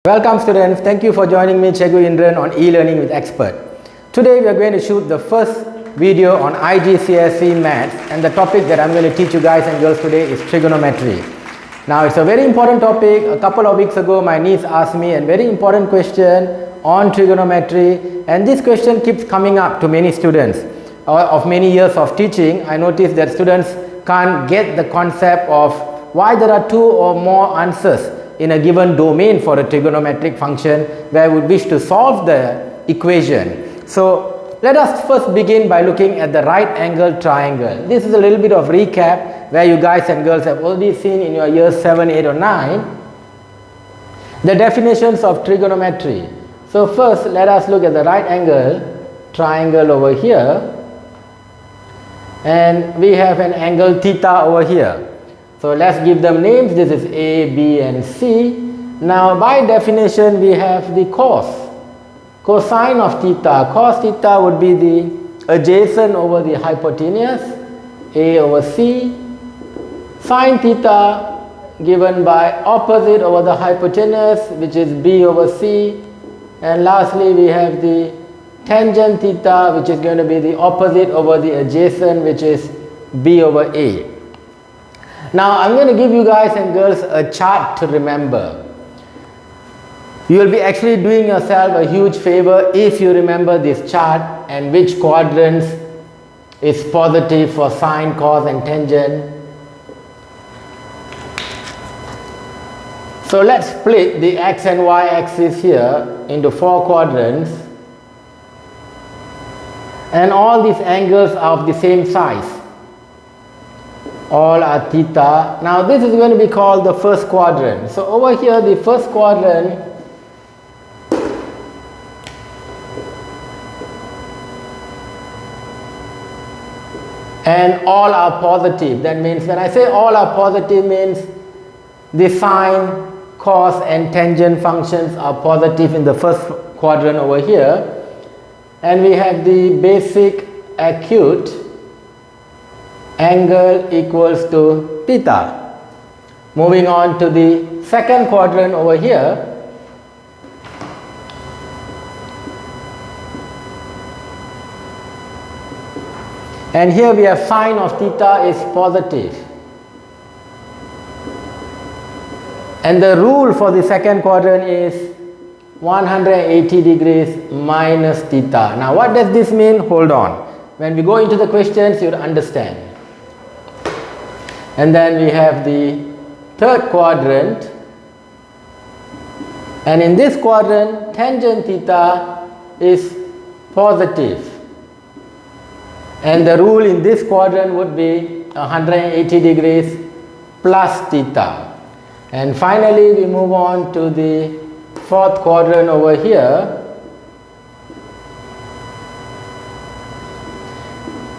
Welcome students, thank you for joining me Chegu Indran on e-learning with expert. Today we are going to shoot the first video on IGCSE maths, and the topic that I'm going to teach you guys and girls today is trigonometry. Now it's a very important topic. A couple of weeks ago my niece asked me a very important question on trigonometry, and this question keeps coming up to many students. Of many years of teaching, I noticed that students can't get the concept of why there are two or more answers in a given domain for a trigonometric function where we wish to solve the equation. So let us first begin by looking at the right angle triangle. This is a little bit of recap where you guys and girls have already seen in your years 7, 8 or 9 the definitions of trigonometry. So first let us look at the right angle triangle over here, and we have an angle theta over here. So let's give them names. This is A, B and C. Now by definition we have the cosine of theta. Cos theta would be the adjacent over the hypotenuse, A over C. Sin theta given by opposite over the hypotenuse, which is B over C. And lastly we have the tangent theta, which is going to be the opposite over the adjacent, which is B over A. Now I'm going to give you guys and girls a chart to remember. You will be actually doing yourself a huge favor if you remember this chart and which quadrants is positive for sine, cos and tangent. So let's split the x and y axis here into 4 quadrants, and all these angles are of the same size. All are theta. Now this is going to be called the first quadrant. So over here the first quadrant and all are positive. That means when I say all are positive means the sine, cos and tangent functions are positive in the first quadrant over here, and we have the basic acute angle equals to theta. Moving on to the second quadrant over here, and here we have sine of theta is positive, and the rule for the second quadrant is 180 degrees minus theta. Now what does this mean? Hold on, when we go into the questions you'll understand. And then we have the third quadrant, and in this quadrant tangent theta is positive, and the rule in this quadrant would be 180 degrees plus theta. And finally we move on to the fourth quadrant over here.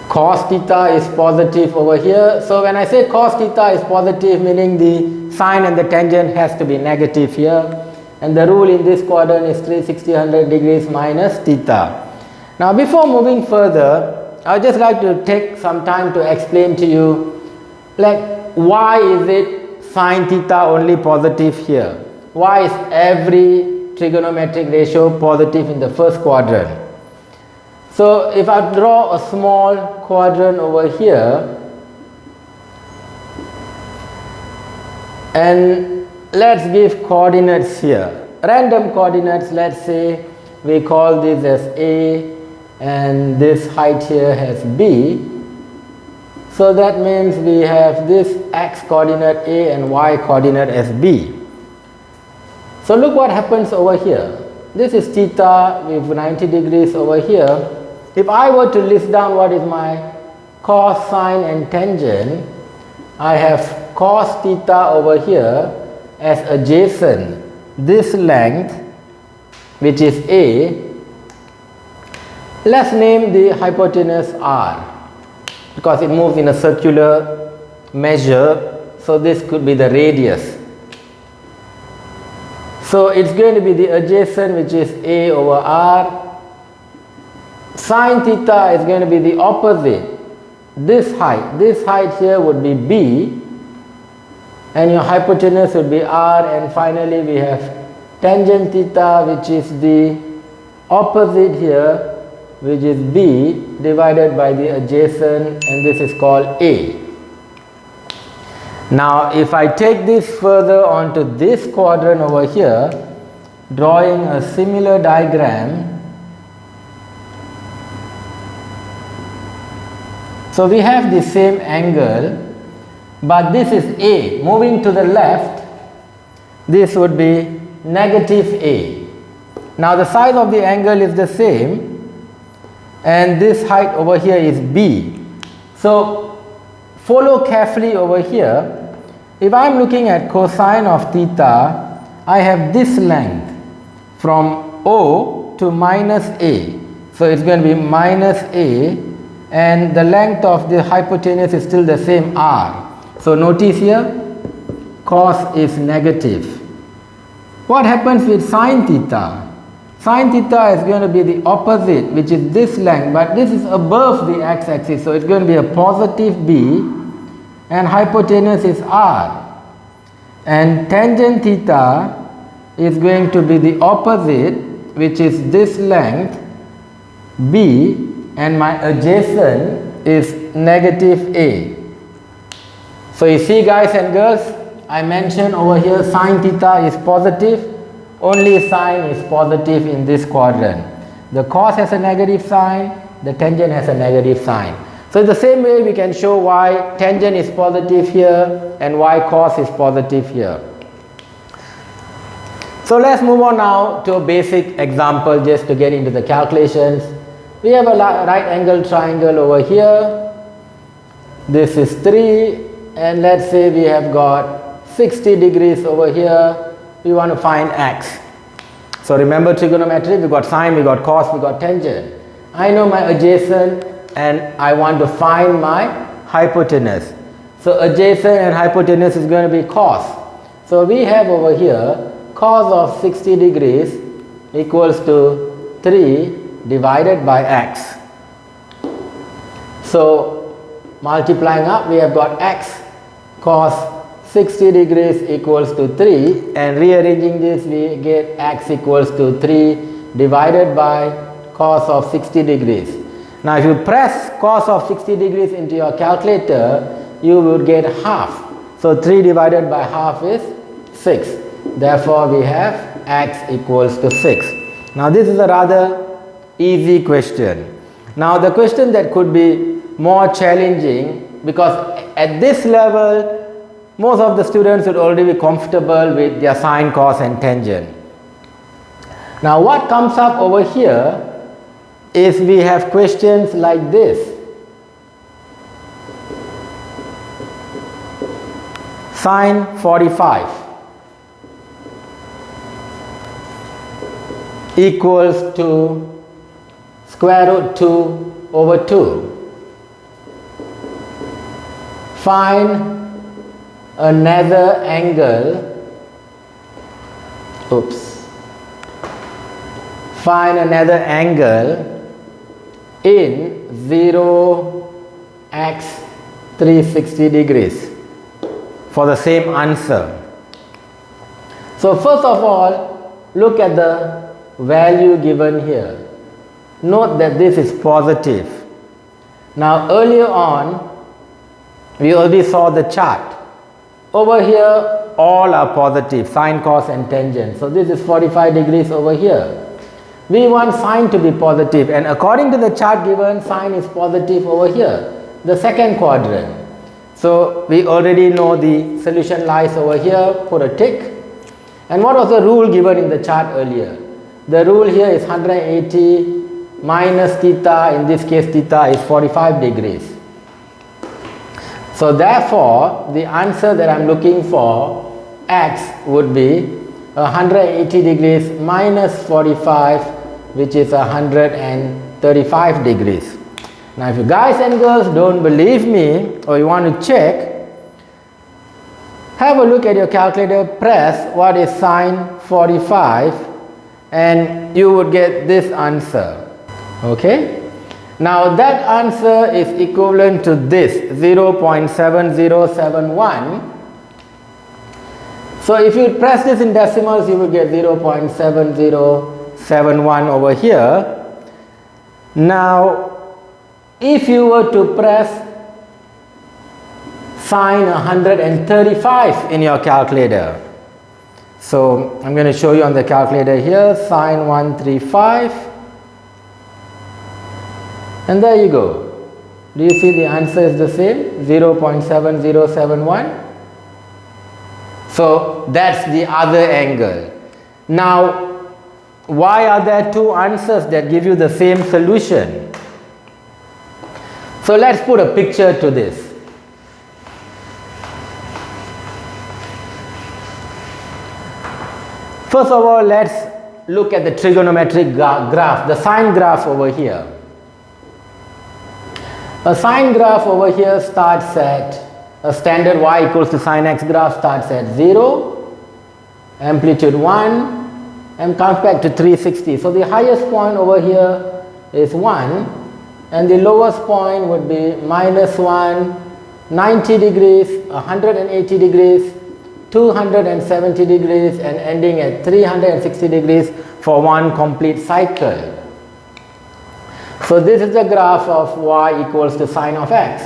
Cos theta is positive over here. So when I say cos theta is positive, meaning the sine and the tangent has to be negative here, and the rule in this quadrant is 360 degrees minus theta. Now before moving further, I would just like to take some time to explain to you, like, why is it sine theta only positive here? Why is every trigonometric ratio positive in the first quadrant? So if I draw a small quadrant over here, and let's give coordinates here, random coordinates. Let's say we call this as A and this height here has B. So that means we have this x coordinate A and y coordinate as B. So look what happens over here. This is theta with 90 degrees over here. If I were to list down what is my cos, sine and tangent, I have cos theta over here as adjacent this length, which is A. Let's name the hypotenuse R because it moves in a circular measure, so this could be the radius. So it's going to be the adjacent, which is A over R. Sine theta is going to be the opposite. This height here would be B, and your hypotenuse would be R, and finally we have tangent theta, which is the opposite here, which is B divided by the adjacent, and this is called A. Now if I take this further onto this quadrant over here, drawing a similar diagram, so we have the same angle, but this is A. Moving to the left, this would be negative A. Now the size of the angle is the same, and this height over here is B. So follow carefully over here. If I am looking at cosine of theta, I have this length from O to minus A. So it's going to be minus A, and the length of the hypotenuse is still the same, R. So notice here, cos is negative. What happens with sine theta? Sine theta is going to be the opposite, which is this length, but this is above the x-axis, so it's going to be a positive B, and hypotenuse is R. And tangent theta is going to be the opposite, which is this length B, and my adjacent is negative A. So you see, guys and girls, I mentioned over here sine theta is positive. Only sine is positive in this quadrant. The cos has a negative sign, the tangent has a negative sign. So in the same way we can show why tangent is positive here and why cos is positive here. So let's move on now to a basic example just to get into the calculations. We have a right angle triangle over here. This is 3, and let's say we have got 60 degrees over here. We want to find x. So remember trigonometry, we got sine, we got cos, we got tangent. I know my adjacent and I want to find my hypotenuse. So adjacent and hypotenuse is going to be cos. So we have over here cos of 60 degrees equals to 3 divided by x. So multiplying up, we have got x cos 60 degrees equals to 3, and rearranging this we get x equals to 3 divided by cos of 60 degrees. Now if you press cos of 60 degrees into your calculator, you would get half. So 3 divided by half is 6. Therefore we have x equals to 6. Now this is a rather easy question. Now the question that could be more challenging, because at this level most of the students would already be comfortable with their sine, cos and tangent. Now what comes up over here is we have questions like this. Sine 45 equals to square root 2 over 2. Find another angle, find another angle in 0x 360 degrees for the same answer. So first of all, look at the value given here. Note that this is positive. Now earlier on we already saw the chart. Over here all are positive, sine, cos and tangent. So this is 45 degrees over here. We want sine to be positive, and according to the chart given, sine is positive over here, the second quadrant. So we already know the solution lies over here, put a tick. And what was the rule given in the chart earlier? The rule here is 180 minus theta, in this case theta is 45 degrees. So therefore, the answer that I am looking for, x, would be 180 degrees minus 45, which is 135 degrees. Now if you guys and girls don't believe me or you want to check, have a look at your calculator, press what is sine 45 and you would get this answer. Okay? Now that answer is equivalent to this 0.7071. So if you press this in decimals, you will get 0.7071 over here. Now, if you were to press sine 135 in your calculator, so I'm going to show you on the calculator here, sine 135, and there you go. Do you see the answer is the same, 0.7071? So that's the other angle. Now, why are there two answers that give you the same solution? So let's put a picture to this. First of all, let's look at the trigonometric graph, the sine graph over here. A sine graph over here starts at a standard y equals to sine x graph starts at 0, amplitude 1, and comes back to 360. So the highest point over here is 1, and the lowest point would be -1, 90 degrees, 180 degrees, 270 degrees, and ending at 360 degrees for one complete cycle. So this is the graph of y equals to sine of x.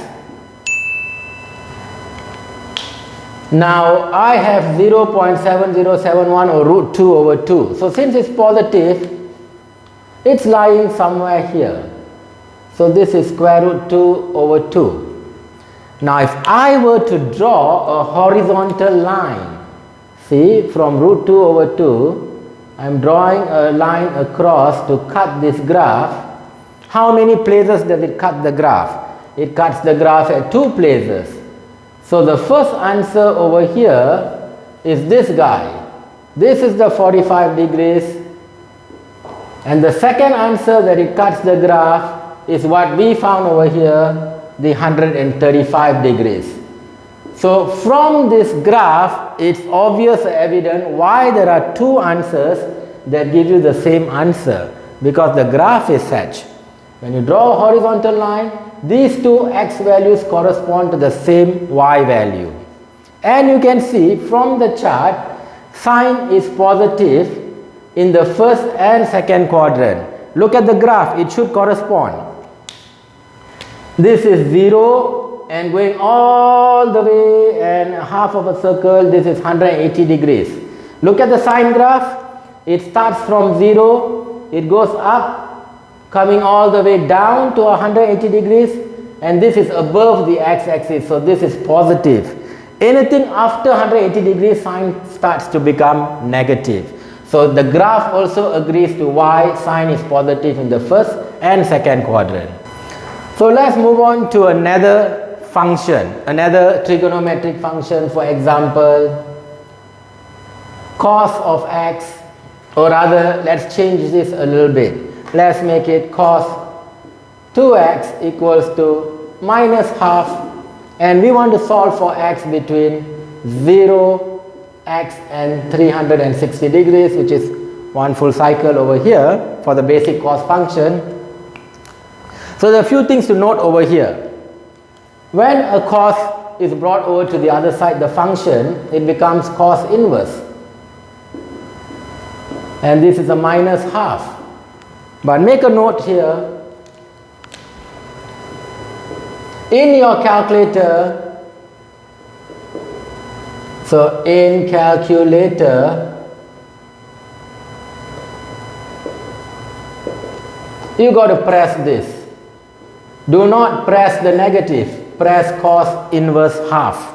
Now I have 0.7071 or root 2 over 2. So since it's positive, it's lying somewhere here. So this is square root 2 over 2. Now if I were to draw a horizontal line, see, from root 2 over 2, I'm drawing a line across to cut this graph. How many places does it cut the graph? It cuts the graph at 2 places. So the first answer over here is this guy. This is the 45 degrees. And the second answer that it cuts the graph is what we found over here, the 135 degrees. So from this graph, it's obvious and evident why there are two answers that give you the same answer, because the graph is such. When you draw a horizontal line, these two x values correspond to the same y value. And you can see from the chart, sine is positive in the first and second quadrant. Look at the graph, it should correspond. This is 0 and going all the way and half of a circle, this is 180 degrees. Look at the sine graph, it starts from 0, it goes up, coming all the way down to 180 degrees, and this is above the x-axis, so this is positive. Anything after 180 degrees, sine starts to become negative. So the graph also agrees to why sine is positive in the first and second quadrant. So let's move on to another function, another trigonometric function. For example, cos of x, or rather let's change this a little bit. Let's make it cos 2x equals to -half, and we want to solve for x between 0, x and 360 degrees, which is one full cycle over here for the basic cos function. So there are a few things to note over here. When a cos is brought over to the other side, the function, it becomes cos inverse, and this is a -half. But make a note here, in your calculator, so in calculator, you got to press this. Do not press the negative, press cos inverse half.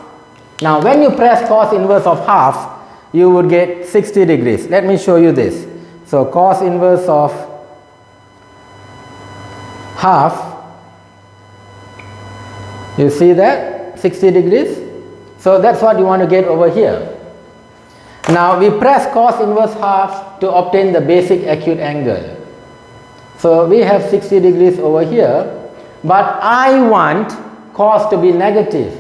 Now when you press cos inverse of half, you would get 60 degrees. Let me show you this. So cos inverse of half, you see that 60 degrees. So that's what you want to get over here. Now we press cos inverse half to obtain the basic acute angle. So we have 60 degrees over here, but I want cos to be negative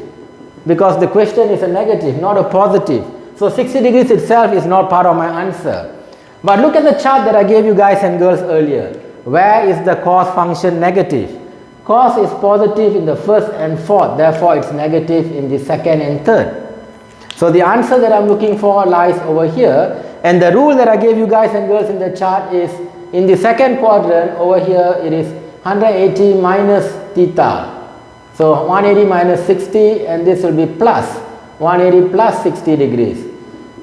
because the question is a negative, not a positive. So 60 degrees itself is not part of my answer. But look at the chart that I gave you guys and girls earlier. Where is the cos function negative? Cos is positive in the first and fourth, therefore it's negative in the second and third. So the answer that I'm looking for lies over here, and the rule that I gave you guys and girls in the chart is in the second quadrant over here it is 180 minus theta. So 180 minus 60, and this will be plus 180 plus 60 degrees.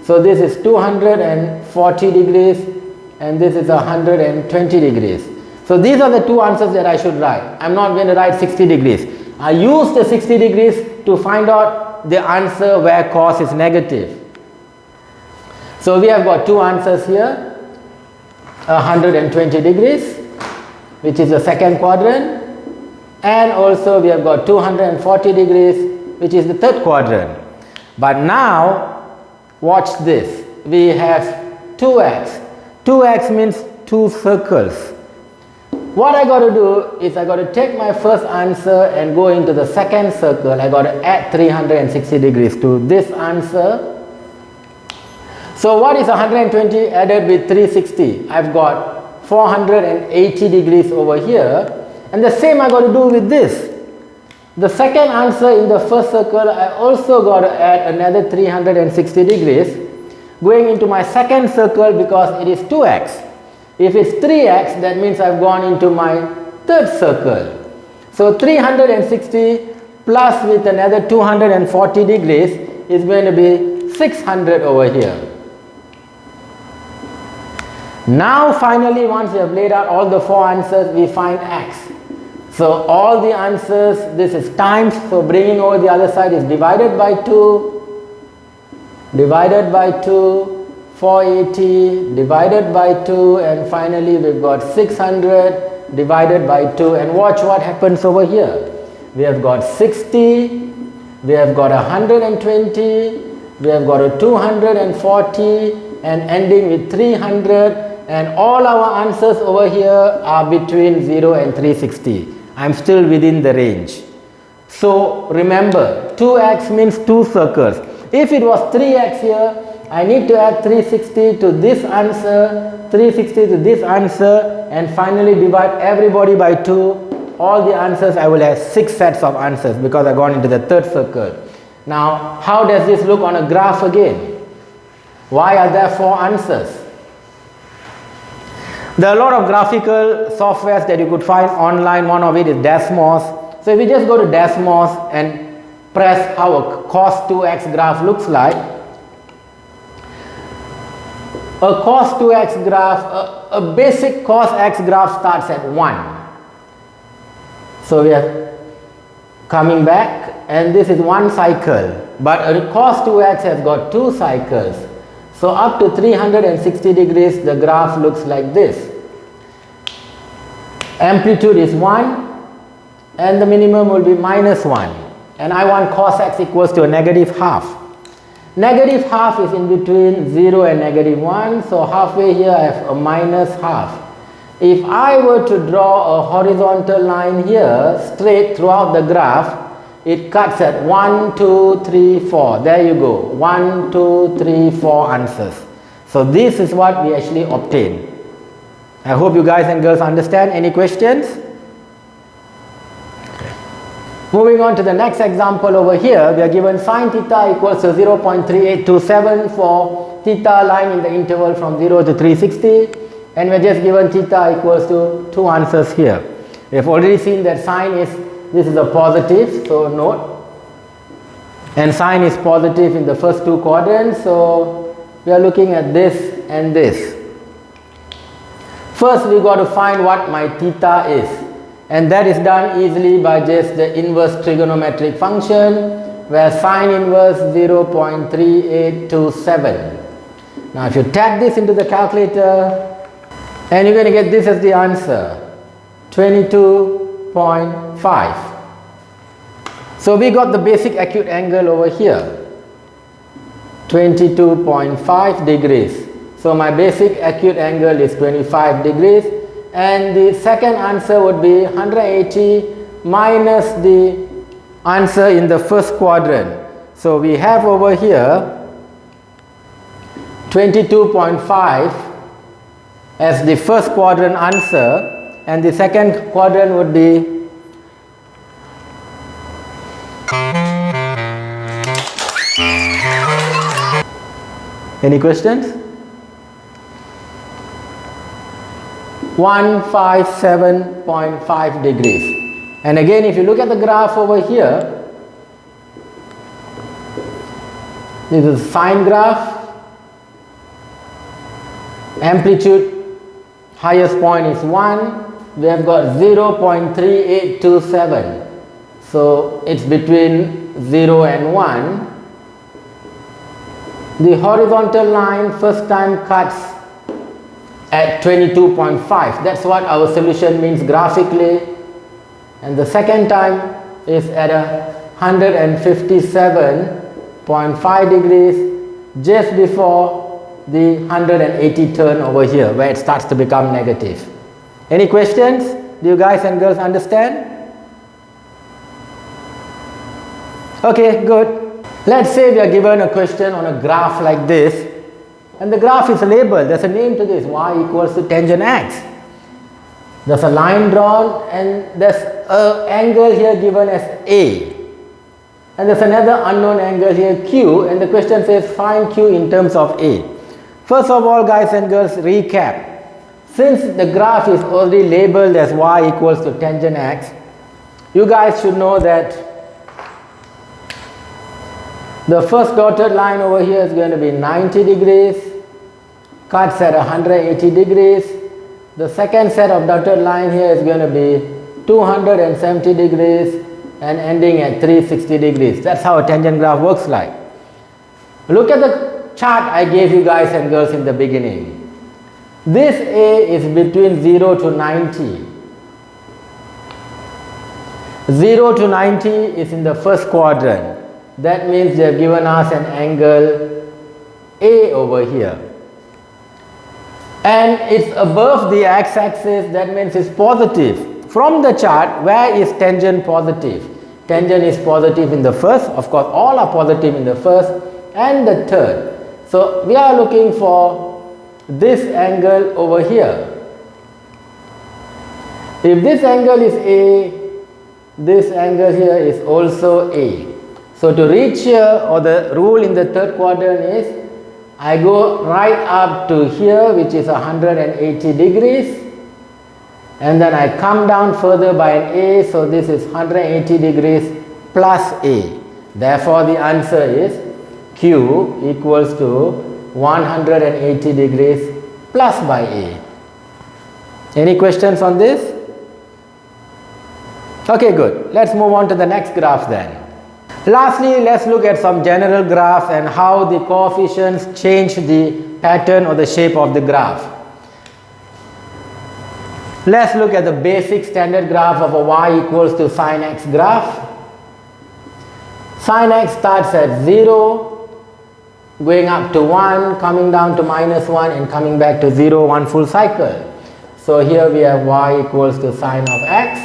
So this is 240 degrees and this is 120 degrees. So these are the two answers that I should write. I'm not going to write 60 degrees. I use the 60 degrees to find out the answer where cos is negative. So we have got two answers here, 120 degrees, which is the second quadrant, and also we have got 240 degrees, which is the third quadrant. But now watch this, we have 2x. 2x means two circles. What I got to do is I got to take my first answer and go into the second circle. I got to add 360 degrees to this answer. So what is 120 added with 360? I've got 480 degrees over here, and the same I got to do with this. The second answer in the first circle, I also got to add another 360 degrees going into my second circle because it is 2x. If it's 3x, that means I've gone into my third circle. So 360 plus with another 240 degrees is going to be 600 over here. Now finally, once we have laid out all the four answers, we find x. So all the answers, this is times, so bringing over the other side is divided by 2, 480 divided by 2, and finally we've got 600 divided by 2, and watch what happens over here. We have got 60, we have got 120, we have got a 240, and ending with 300, and all our answers over here are between 0 and 360. I'm still within the range. So remember, 2x means two circles. If it was 3x here, I need to add 360 to this answer, 360 to this answer, and finally divide everybody by 2. All the answers, I will have 6 sets of answers because I've gone into the third circle. Now, how does this look on a graph again? Why are there 4 answers? There are a lot of graphical softwares that you could find online. One of it is Desmos. So if you just go to Desmos and press how a cos 2x graph looks like, a cos 2x graph, a basic cos x graph starts at 1. So we are coming back, and this is one cycle, but a cos 2x has got 2 cycles. So up to 360 degrees, the graph looks like this. Amplitude is 1, and the minimum will be minus 1. And I want cos x equals to a negative half. Negative half is in between 0 and negative 1, so halfway here I have a minus half. If I were to draw a horizontal line here, straight throughout the graph, it cuts at 1, 2, 3, 4. There you go. 1, 2, 3, 4 answers. So this is what we actually obtain. I hope you guys and girls understand. Any questions? Moving on to the next example over here, we are given sine theta equals to 0.3827 for theta lying in the interval from 0 to 360, and we are just given theta equals to 2 answers here. We have already seen that sine is, this is a positive, so note, and sine is positive in the first 2 quadrants, so we are looking at this and this. First we got to find what my theta is, and that is done easily by just the inverse trigonometric function, where sine inverse 0.3827. Now if you tap this into the calculator, and you're going to get this as the answer, 22.5. So we got the basic acute angle over here, 22.5 degrees. So my basic acute angle is 25 degrees, and the second answer would be 180 minus the answer in the first quadrant. So we have over here 22.5 as the first quadrant answer, and the second quadrant would be 1 Any questions? 157.5 degrees. And again, if you look at the graph over here, this is sine graph, amplitude, highest point is 1, we have got 0.3827, so it's between 0 and 1. The horizontal line first time cuts at 22.5, that's what our solution means graphically, and the second time is at 157.5 degrees, just before the 180 turn over here, where it starts to become negative. Any questions? Do you guys and girls understand? Okay, good. Let's say we are given a question on a graph like this, and the graph is labeled, there's a name to this, y equals to tangent x. There's a line drawn and there's an angle here given as A. And there's another unknown angle here Q, and the question says find Q in terms of A. First of all, guys and girls, recap. Since the graph is already labeled as y equals to tangent x, you guys should know that the first dotted line over here is going to be 90 degrees, cuts at 180 degrees. The second set of dotted line here is going to be 270 degrees and ending at 360 degrees. That's how a tangent graph works like. Look at the chart I gave you guys and girls in the beginning. This A is between 0 to 90. 0 to 90 is in the first quadrant. That means they have given us an angle A over here. And it's above the x-axis, that means it's positive. From the chart, where is tangent positive? Tangent is positive in the first, of course all are positive in the first and the third. So we are looking for this angle over here. If this angle is A, this angle here is also A. So to reach here, or the rule in the third quadrant is, I go right up to here, which is 180 degrees, and then I come down further by an A, so this is 180 degrees plus A. Therefore the answer is Q equals to 180 degrees plus by A. Any questions on this? Okay, good. Let's move on to the next graph then. Lastly, let's look at some general graphs and how the coefficients change the pattern or the shape of the graph. Let's look at the basic standard graph of a y equals to sine x graph. Sine x starts at 0, going up to 1, coming down to -1 and coming back to 0, one full cycle. So here we have y equals to sine of x.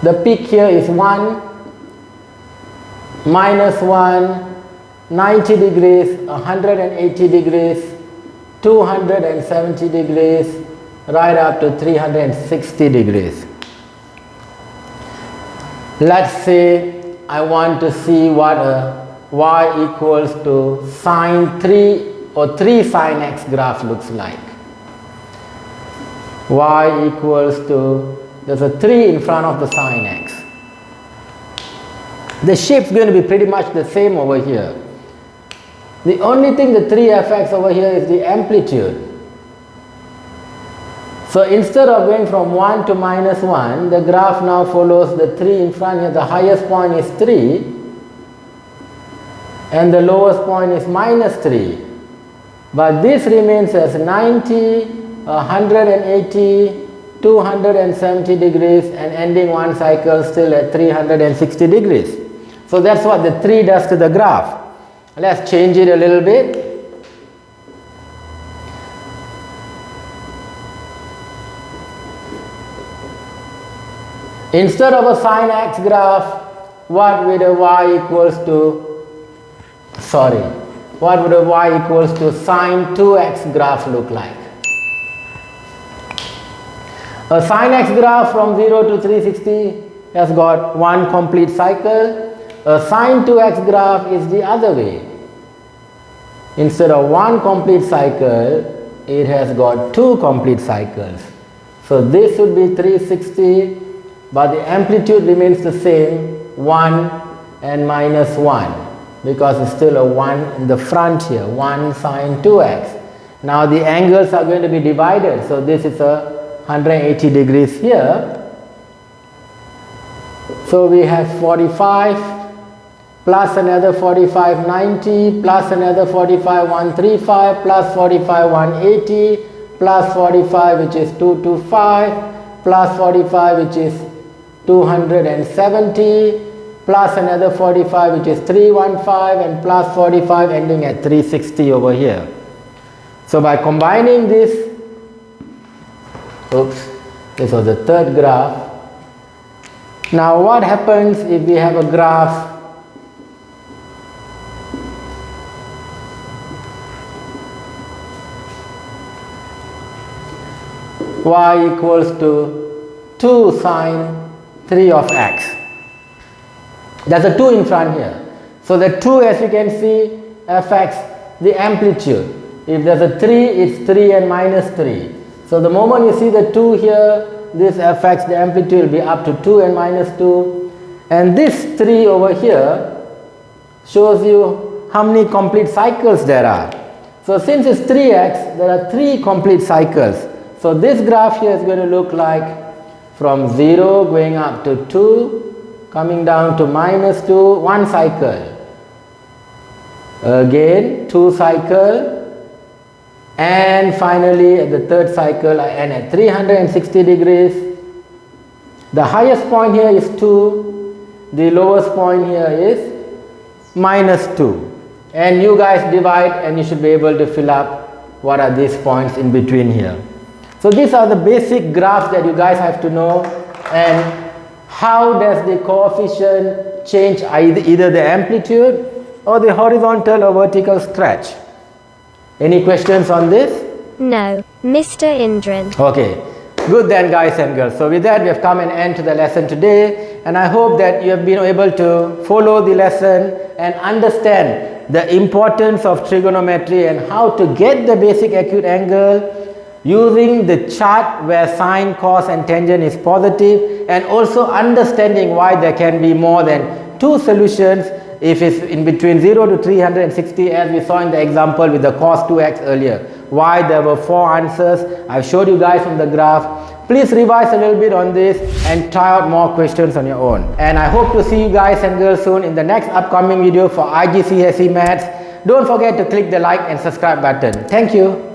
The peak here is 1, -1, 90 degrees, 180 degrees, 270 degrees, right up to 360 degrees. Let's say I want to see what a y equals to sine 3 or 3 sine x graph looks like. Y equals to, there's a 3 in front of the sine x. The shape is going to be pretty much the same over here. The only thing the 3 affects over here is the amplitude. So instead of going from 1 to -1, the graph now follows the 3 in front here. The highest point is 3 and the lowest point is -3. But this remains as 90, 180, 270 degrees and ending one cycle still at 360 degrees. So that's what the 3 does to the graph. Let's change it a little bit. Instead of a sine x graph, what would a y equals to, what would a y equals to sine 2x graph look like? A sine x graph from 0 to 360 has got one complete cycle. A sine 2x graph is the other way. Instead of one complete cycle, it has got two complete cycles. So this would be 360, but the amplitude remains the same, 1 and minus 1, because it's still a 1 in the front here, 1 sine 2x. Now the angles are going to be divided, so this is a 180 degrees here. So we have 45 plus another 45 90 plus another 45 135 plus 45 180 plus 45 which is 225 plus 45 which is 270 plus another 45 which is 315 and plus 45 ending at 360 over here. So by combining this, this was the third graph. Now what happens if we have a graph y equals to 2 sine 3 of x. There's a 2 in front here. So the 2, as you can see, affects the amplitude. If there's a 3, it's 3 and minus 3. So the moment you see the 2 here, this affects the amplitude, will be up to 2 and minus 2. And this 3 over here shows you how many complete cycles there are. So since it's 3x, there are 3 complete cycles. So this graph here is going to look like from 0 going up to 2, coming down to minus 2, 1 cycle. Again 2 cycle, and finally at the third cycle I end at 360 degrees. The highest point here is 2, the lowest point here is minus 2. And you guys divide and you should be able to fill up what are these points in between here. So these are the basic graphs that you guys have to know, and how does the coefficient change either the amplitude or the horizontal or vertical stretch. Any questions on this? No, Mr. Indran. Okay, good then guys and girls. So with that we have come an end to the lesson today, and I hope that you have been able to follow the lesson and understand the importance of trigonometry and how to get the basic acute angle using the chart where sine, cos and tangent is positive, and also understanding why there can be more than 2 solutions if it's in between 0 to 360, as we saw in the example with the cos 2x earlier. Why there were 4 answers, I've showed you guys from the graph. Please revise a little bit on this and try out more questions on your own. And I hope to see you guys and girls soon in the next upcoming video for IGCSE Maths. Don't forget to click the like and subscribe button. Thank you.